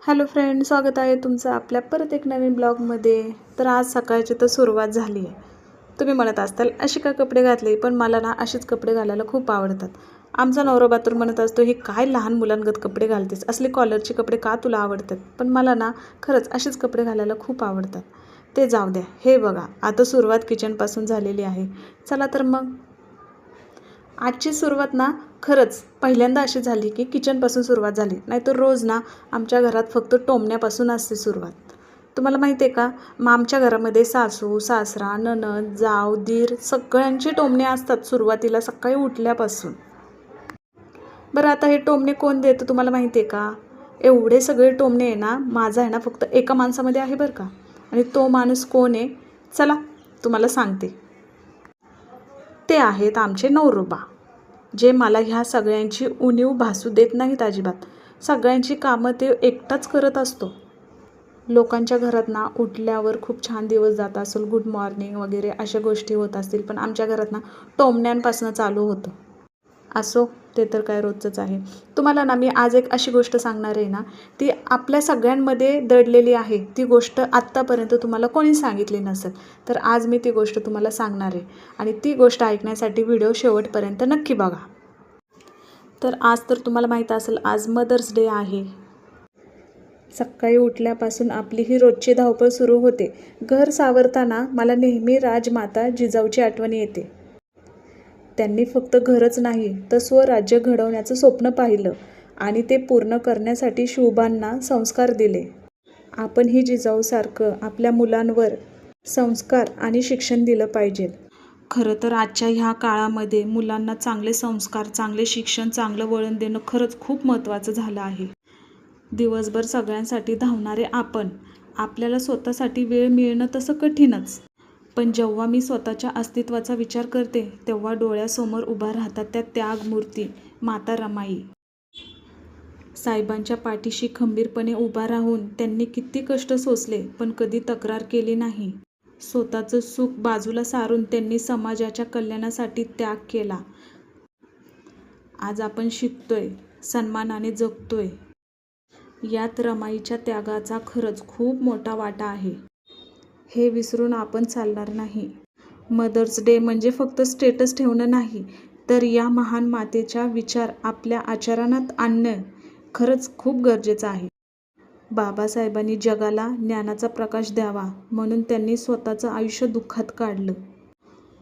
Hello friend, स्वागत आहे तुमचं आपल्या परत एक नवीन ब्लॉगमध्ये. तर आज सकाळची तर सुरुवात झाली आहे. तुम्ही म्हणत असताल अशी का कपडे घातले, पण मला ना अशीच कपडे घालायला खूप आवडतात. आमचा नवरा तर म्हणत असतो, हे काय लहान मुलांगत कपडे घालतेस, असले कॉलरचे कपडे का तुला आवडतात. पण मला ना खरंच असेच कपडे घालायला खूप आवडतात. ते जाऊ द्या, हे बघा आता सुरुवात किचनपासून झालेली आहे. चला तर मग आजची सुरुवात ना खरंच पहिल्यांदा अशी झाली की किचनपासून सुरुवात झाली. नाहीतर रोज ना आमच्या घरात फक्त टोमण्यापासून असते सुरुवात. तुम्हाला माहिती आहे का, मग आमच्या घरामध्ये सासू सासरा नणंद जाव दीर सगळ्यांचे टोमणे असतात सुरुवातीला सकाळी उठल्यापासून. बरं आता हे टोमणे कोण देतं तुम्हाला माहिती आहे का? एवढे सगळे टोमणे आहे ना, माझा आहे ना फक्त एका माणसामध्ये आहे बरं का. आणि तो माणूस कोण आहे चला तुम्हाला सांगते. ते आहेत आमचे नवरोबा, जे मला ह्या सगळ्यांची उणीव भासू देत नाहीत अजिबात. सगळ्यांची कामं ते एकटाच करत असतो. लोकांच्या घरात ना उठल्यावर खूप छान दिवस जात असेल, गुड मॉर्निंग वगैरे अशा गोष्टी होत असतील, पण आमच्या घरात ना टोमण्यांपासून चालू होतं. असो, ते तर काय रोजचंच आहे. तुम्हाला ना मी आज एक अशी गोष्ट सांगणार आहे ना, ती आपल्या सगळ्यांमध्ये दडलेली आहे. ती गोष्ट आत्तापर्यंत तुम्हाला कोणी सांगितली नसेल, तर आज मी ती गोष्ट तुम्हाला सांगणार आहे. आणि ती गोष्ट ऐकण्यासाठी व्हिडिओ शेवटपर्यंत नक्की बघा. तर आज तर तुम्हाला माहीत असेल, आज मदर्स डे आहे. सकाळी उठल्यापासून आपली ही रोजची धावपळ सुरू होते. घर सावरताना मला नेहमी राजमाता जिजाऊची आठवण येते. त्यांनी फक्त घरच नाही तर स्वराज्य घडवण्याचं स्वप्न पाहिलं आणि ते पूर्ण करण्यासाठी शिवबांना संस्कार दिले. आपणही जिजाऊसारखं आपल्या मुलांवर संस्कार आणि शिक्षण दिलं पाहिजे. खरं तर आजच्या ह्या काळामध्ये मुलांना चांगले संस्कार, चांगले शिक्षण, चांगलं वळण देणं खरंच खूप महत्त्वाचं झालं आहे. दिवसभर सगळ्यांसाठी धावणारे आपण, आपल्याला स्वतःसाठी वेळ मिळणं तसं कठीणच. पण जेव्हा मी स्वतःच्या अस्तित्वाचा विचार करते, तेव्हा डोळ्यासमोर उभा राहतात त्या त्यागमूर्ती माता रमाई. साहेबांच्या पाठीशी खंबीरपणे उभा राहून त्यांनी किती कष्ट सोसले, पण कधी तक्रार केली नाही. स्वतःचं सुख बाजूला सारून त्यांनी समाजाच्या कल्याणासाठी त्याग केला. आज आपण शिकतोय, सन्मानाने जगतोय. यात रमाईच्या त्यागाचा खरंच खूप मोठा वाटा आहे. हे विसरून आपण चालणार नाही. मदर्स डे म्हणजे फक्त स्टेटस ठेवणं नाही, तर या महान मातेचा विचार आपल्या आचरणात आणणं खरंच खूप गरजेचं आहे. बाबासाहेबांनी जगाला ज्ञानाचा प्रकाश द्यावा म्हणून त्यांनी स्वतःचं आयुष्य दुःखात काढलं.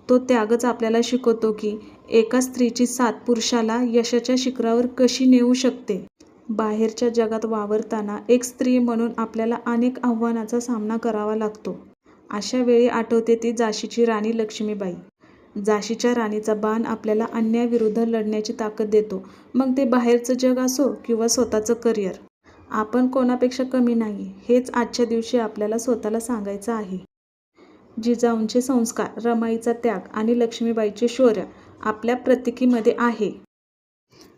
तो त्यागच आपल्याला शिकवतो की एका स्त्रीची साथ पुरुषाला यशाच्या शिखरावर कशी नेऊ शकते. बाहेरच्या जगात वावरताना एक स्त्री म्हणून आपल्याला अनेक आव्हानांचा सामना करावा लागतो. अशा वेळी आठवते ती झाशीची राणी लक्ष्मीबाई. झाशीच्या राणीचा बाण आपल्याला अन्यायाविरुद्ध लढण्याची ताकद देतो. मग ते बाहेरचं जग असो किंवा स्वतःचं करिअर. आपण कोणापेक्षा कमी नाही, हेच आजच्या दिवशी आपल्याला स्वतःला सांगायचं आहे. जिजाऊंचे संस्कार, रमाईचा त्याग आणि लक्ष्मीबाईचे शौर्य आपल्या प्रतीकीमध्ये आहे.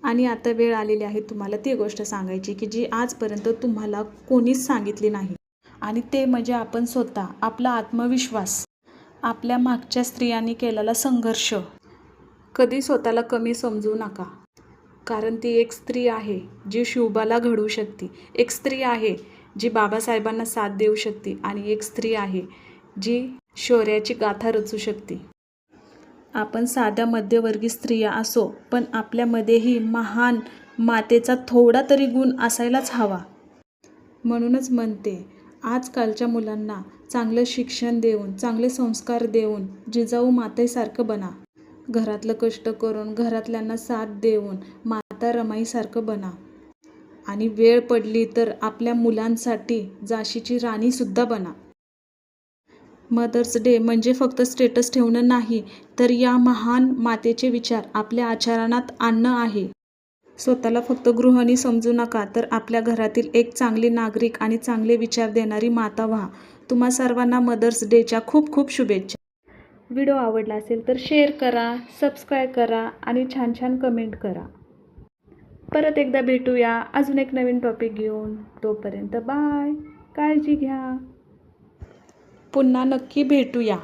आणि आता वेळ आलेली आहे तुम्हाला ती गोष्ट सांगायची की जी आजपर्यंत तुम्हाला कोणीच सांगितली नाही. आणि ते म्हणजे आपण स्वतः, आपला आत्मविश्वास, आपल्या मागच्या स्त्रियांनी केलेला संघर्ष. कधी स्वतःला कमी समजू नका, कारण ती एक स्त्री आहे जी शिवबाला घडवू शकते. एक स्त्री आहे जी बाबासाहेबांना साथ देऊ शकते आणि एक स्त्री आहे जी शौर्याची गाथा रचू शकते. आपण साध्या मध्यमवर्गीय स्त्रिया असो, पण आपल्यामध्येही महान मातेचा थोडा तरी गुण असायलाच हवा. म्हणूनच म्हणते, आजकालच्या मुलांना चांगलं शिक्षण देऊन, चांगले संस्कार देऊन जिजाऊ मातेसारखं बना. घरातलं कष्ट करून घरातल्यांना साथ देऊन माता रमाईसारखं बना. आणि वेळ पडली तर आपल्या मुलांसाठी झाशीची राणीसुद्धा बना. मदर्स डे म्हणजे फक्त स्टेटस ठेवणं नाही, तर या महान मातेचे विचार आपल्या आचरणात आणणं आहे. स्वतःला फक्त गृहिणी समजू नका, तर आपल्या घरातील एक चांगली नागरिक आणि चांगले विचार देणारी माता व्हा. तुम्हा सर्वांना मदर्स डेच्या खूप खूप शुभेच्छा. व्हिडिओ आवडला असेल तर शेअर करा, सबस्क्राईब करा आणि छान छान कमेंट करा. परत एकदा भेटूया अजून एक नवीन टॉपिक घेऊन. तोपर्यंत बाय, काळजी घ्या. पुन्हा नक्की भेटूया.